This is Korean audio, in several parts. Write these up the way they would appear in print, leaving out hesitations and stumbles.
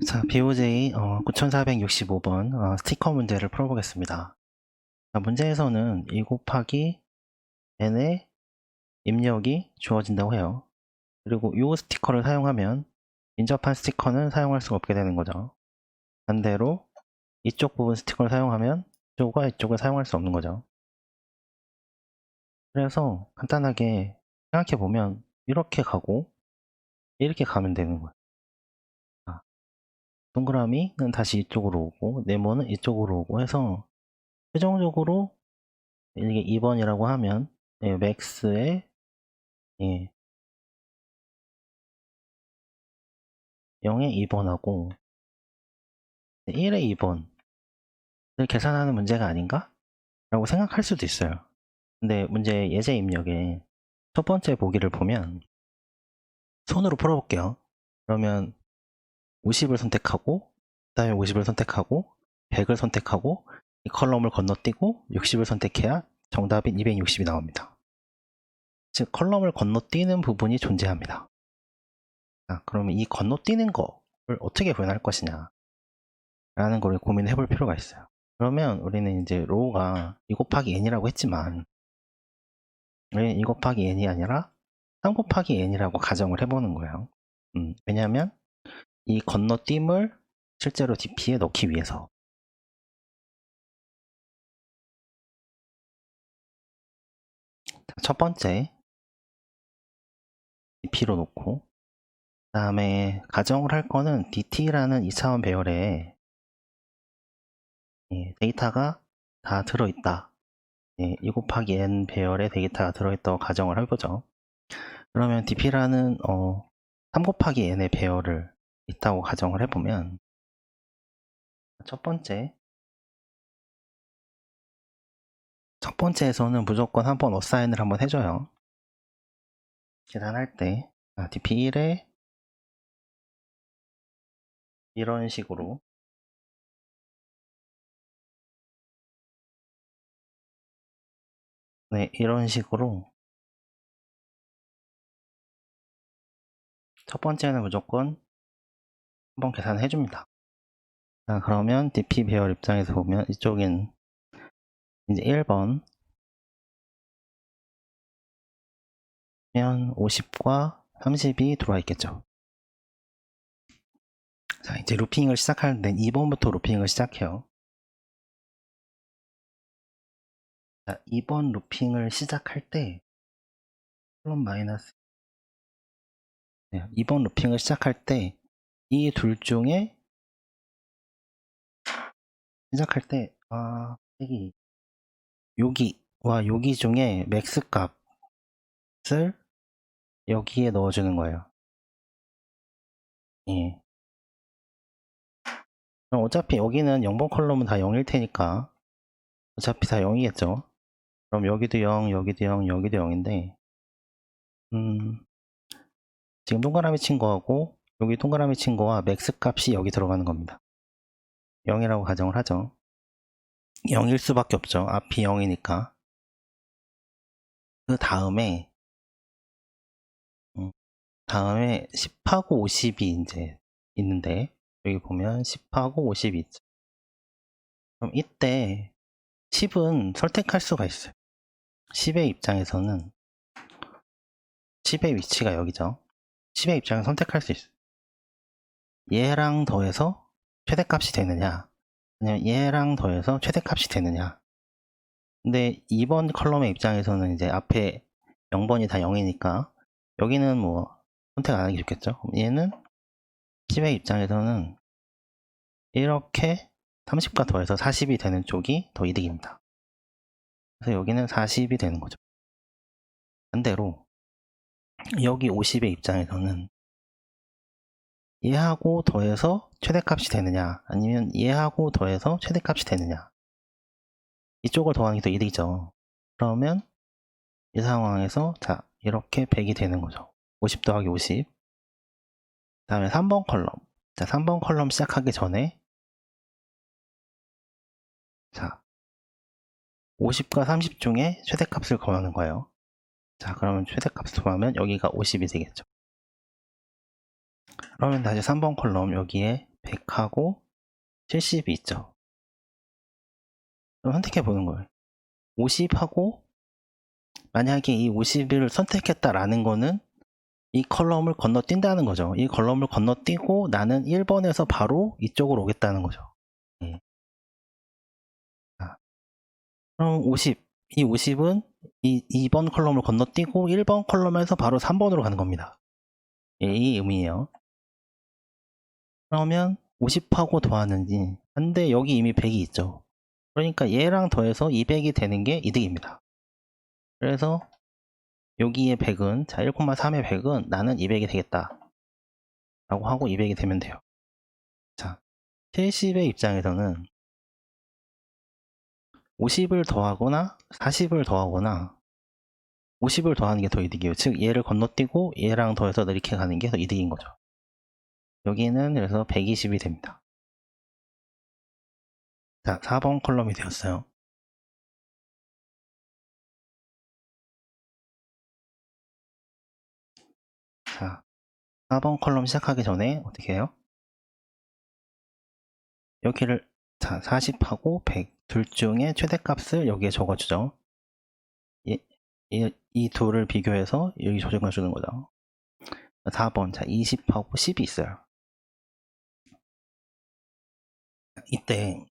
자, BOJ 9465번 스티커 문제를 풀어보겠습니다. 자, 문제에서는 2 곱하기 n의 입력이 주어진다고 해요. 그리고 이 스티커를 사용하면 인접한 스티커는 사용할 수가 없게 되는 거죠. 반대로 이쪽 부분 스티커를 사용하면 이쪽과 이쪽을 사용할 수 없는 거죠. 그래서 간단하게 생각해보면 이렇게 가고 이렇게 가면 되는 거예요. 동그라미는 다시 이쪽으로 오고 네모는 이쪽으로 오고 해서 최종적으로 이게 2번이라고 하면 맥스의 0의 2번하고 1의 2번을 계산하는 문제가 아닌가? 라고 생각할 수도 있어요. 근데 문제 예제 입력에 첫 번째 보기를 보면 손으로 풀어볼게요. 그러면 50을 선택하고 그 다음에 50을 선택하고 100을 선택하고 이 컬럼을 건너뛰고 60을 선택해야 정답인 260이 나옵니다. 즉 컬럼을 건너뛰는 부분이 존재합니다. 그러면 이 건너뛰는 거를 어떻게 표현할 것이냐 라는 걸 고민해 볼 필요가 있어요. 그러면 우리는 이제 로우가 2 곱하기 n이라고 했지만 왜 2 곱하기 n이 아니라 3 곱하기 n이라고 가정을 해보는 거예요. 왜냐하면 이 건너뛰임을 실제로 DP에 넣기 위해서. 첫 번째 DP로 놓고 그 다음에 가정을 할 거는 DT라는 2차원 배열에 데이터가 다 들어있다. 2 곱하기 n 배열의 데이터가 들어있다고 가정을 해보죠. 그러면 DP라는 3 곱하기 n의 배열을 있다고 가정을 해보면 첫 번째에서는 무조건 한번 어사인을 한번 해줘요. 계산할 때 DP1에 이런 식으로 이런 식으로 첫 번째는 무조건 한번 계산해 줍니다. 그러면 DP 배열 입장에서 보면 이쪽엔 이제 1번 면 50과 30이 들어와 있겠죠. 자, 이제 루핑을 시작하는데 2번부터 루핑을 시작해요. 자, 2번 루핑을 시작할 때 플럼 마이너스 2번 루핑을 시작할 때 이 둘 중에 시작할 때 여기와 여기 중에 맥스 값을 여기에 넣어주는 거예요. 그럼 어차피 여기는 0번 컬럼은 다 0일 테니까 어차피 다 0이겠죠. 그럼 여기도 0, 여기도 0, 여기도 0인데 지금 동그라미 친 거하고 여기 동그라미 친 거와 맥스 값이 여기 들어가는 겁니다. 0이라고 가정을 하죠. 0일 수밖에 없죠. 앞이 0이니까. 그 다음에 10하고 50이 이제 있는데 여기 보면 10하고 50이 있죠. 그럼 이때 10은 선택할 수가 있어요. 10의 입장에서는 10의 위치가 여기죠. 10의 입장을 선택할 수 있어요. 얘랑 더해서 최대값이 되느냐 아니면 얘랑 더해서 최대값이 되느냐. 근데 2번 컬럼의 입장에서는 이제 앞에 0번이 다 0이니까 여기는 뭐 선택 안 하는 게 좋겠죠. 얘는 10의 입장에서는 이렇게 30과 더해서 40이 되는 쪽이 더 이득입니다. 그래서 여기는 40이 되는 거죠. 반대로 여기 50의 입장에서는 얘하고 더해서 최대값이 되느냐 아니면 얘하고 더해서 최대값이 되느냐 이쪽을 더하는 게 더 이득이죠. 그러면 이 상황에서 자 이렇게 100이 되는 거죠. 50 더하기 50. 그 다음에 3번 컬럼. 자 3번 컬럼 시작하기 전에 자 50과 30 중에 최대값을 구하는 거예요. 자 그러면 최대값을 구하면 여기가 50이 되겠죠. 그러면 다시 3번 컬럼 여기에 100하고 70이 있죠. 그럼 선택해 보는 거예요. 50하고 만약에 이 50을 선택했다라는 거는 이 컬럼을 건너뛴다는 거죠. 이 컬럼을 건너뛰고 나는 1번에서 바로 이쪽으로 오겠다는 거죠. 네. 그럼 50, 이 50은 이 2번 컬럼을 건너뛰고 1번 컬럼에서 바로 3번으로 가는 겁니다. 예, 이 의미예요. 그러면 50하고 더하는지, 근데 여기 이미 100이 있죠. 그러니까 얘랑 더해서 200이 되는 게 이득입니다. 그래서 여기에 100은, 자 1,3의 100은 나는 200이 되겠다 라고 하고 200이 되면 돼요. 자 70의 입장에서는 50을 더하거나 40을 더하거나 50을 더하는 게 더 이득이에요. 즉 얘를 건너뛰고 얘랑 더해서 이렇게 가는 게 더 이득인 거죠. 여기는 그래서 120이 됩니다. 자 4번 컬럼이 되었어요. 자 4번 컬럼 시작하기 전에 어떻게 해요? 여기를 자 40하고 100 둘 중에 최대값을 여기에 적어주죠. 이 둘을 비교해서 여기 적어주는 거죠. 4번 자 20하고 10이 있어요. 이때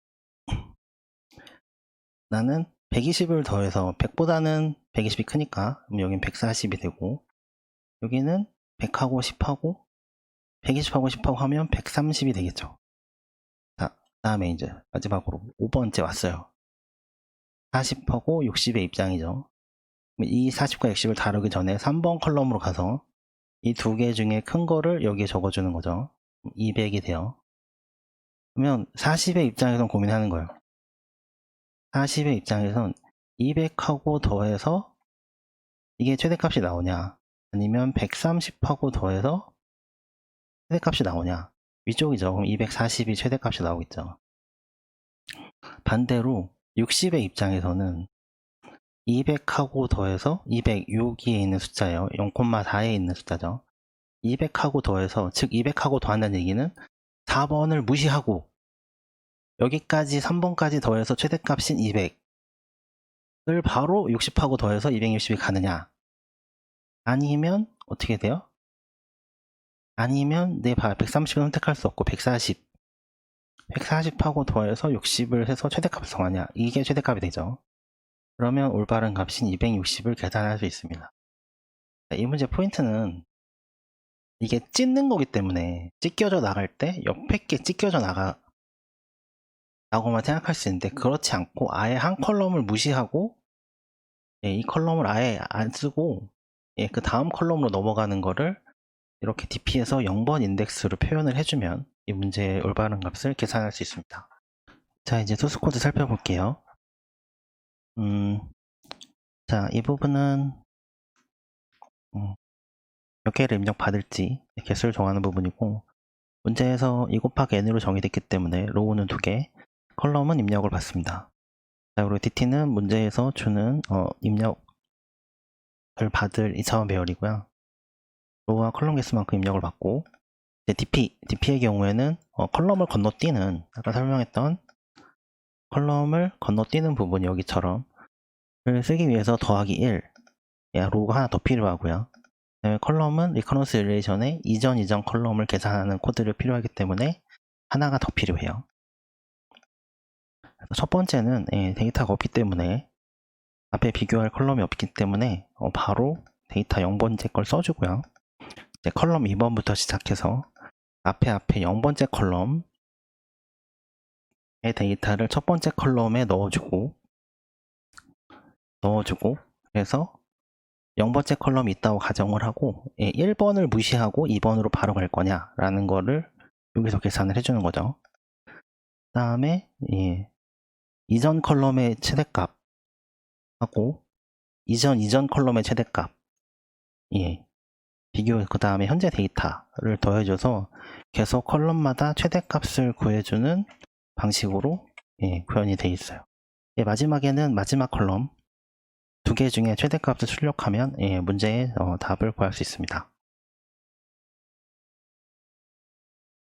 나는 120을 더해서 100보다는 120이 크니까 그럼 여긴 140이 되고 여기는 100하고 10하고 120하고 10하고 하면 130이 되겠죠. 자, 다음에 이제 마지막으로 5번째 왔어요. 40하고 60의 입장이죠. 이 40과 60을 다루기 전에 3번 컬럼으로 가서 이 두 개 중에 큰 거를 여기에 적어주는 거죠. 200이 돼요. 그러면 40의 입장에선 고민하는 거예요. 40의 입장에선 200하고 더해서 이게 최대값이 나오냐, 아니면 130하고 더해서 최대값이 나오냐. 위쪽이죠. 그럼 240이 최대값이 나오겠죠. 반대로 60의 입장에서는 200하고 더해서 200 여기에 있는 숫자예요. 0,4에 있는 숫자죠. 200하고 더해서, 즉 200하고 더한다는 얘기는 4번을 무시하고 여기까지 3번까지 더해서 최대값인 200을 바로 60하고 더해서 260이 가느냐, 아니면 어떻게 돼요? 아니면 130을 선택할 수 없고 140하고 더해서 60을 해서 최대값을 정하냐, 이게 최대값이 되죠. 그러면 올바른 값인 260을 계산할 수 있습니다. 이 문제 포인트는 이게 찢는 거기 때문에 찢겨져 나갈 때 옆에 게 찢겨져 나가고만 생각할 수 있는데, 그렇지 않고 아예 한 컬럼을 무시하고 이 컬럼을 아예 안 쓰고 그 다음 컬럼으로 넘어가는 거를 이렇게 DP에서 0번 인덱스로 표현을 해주면 이 문제의 올바른 값을 계산할 수 있습니다. 자, 이제 소스 코드 살펴볼게요. 자, 이 부분은 몇 개를 입력받을지 개수를 정하는 부분이고, 문제에서 2 곱하기 n으로 정의됐기 때문에 로우는 2개, 컬럼은 입력을 받습니다. 자, 그리고 DT는 문제에서 주는 입력을 받을 2차원 배열이고요. 로우와 컬럼 개수만큼 입력을 받고, 이제 DP의 경우에는 컬럼을 건너뛰는, 아까 설명했던 컬럼을 건너뛰는 부분 여기처럼 을 쓰기 위해서 더하기 1, 로우가 하나 더 필요하고요. 그다음에 컬럼은 리커런스 릴레이션에 이전 컬럼을 계산하는 코드를 필요하기 때문에 하나가 더 필요해요. 첫 번째는 데이터가 없기 때문에 앞에 비교할 컬럼이 없기 때문에 바로 데이터 0번째 걸 써주고요. 이제 컬럼 2번부터 시작해서 앞에 0번째 컬럼의 데이터를 첫 번째 컬럼에 넣어주고 그래서 0번째 컬럼이 있다고 가정을 하고 1번을 무시하고 2번으로 바로 갈 거냐 라는 거를 여기서 계산을 해주는 거죠. 그 다음에 이전 컬럼의 최대값 하고 이전 컬럼의 최대값 비교, 그 다음에 현재 데이터를 더해줘서 계속 컬럼마다 최대값을 구해주는 방식으로 구현이 되어 있어요. 마지막에는 마지막 컬럼 2개 중에 최대값을 출력하면 문제의 답을 구할 수 있습니다.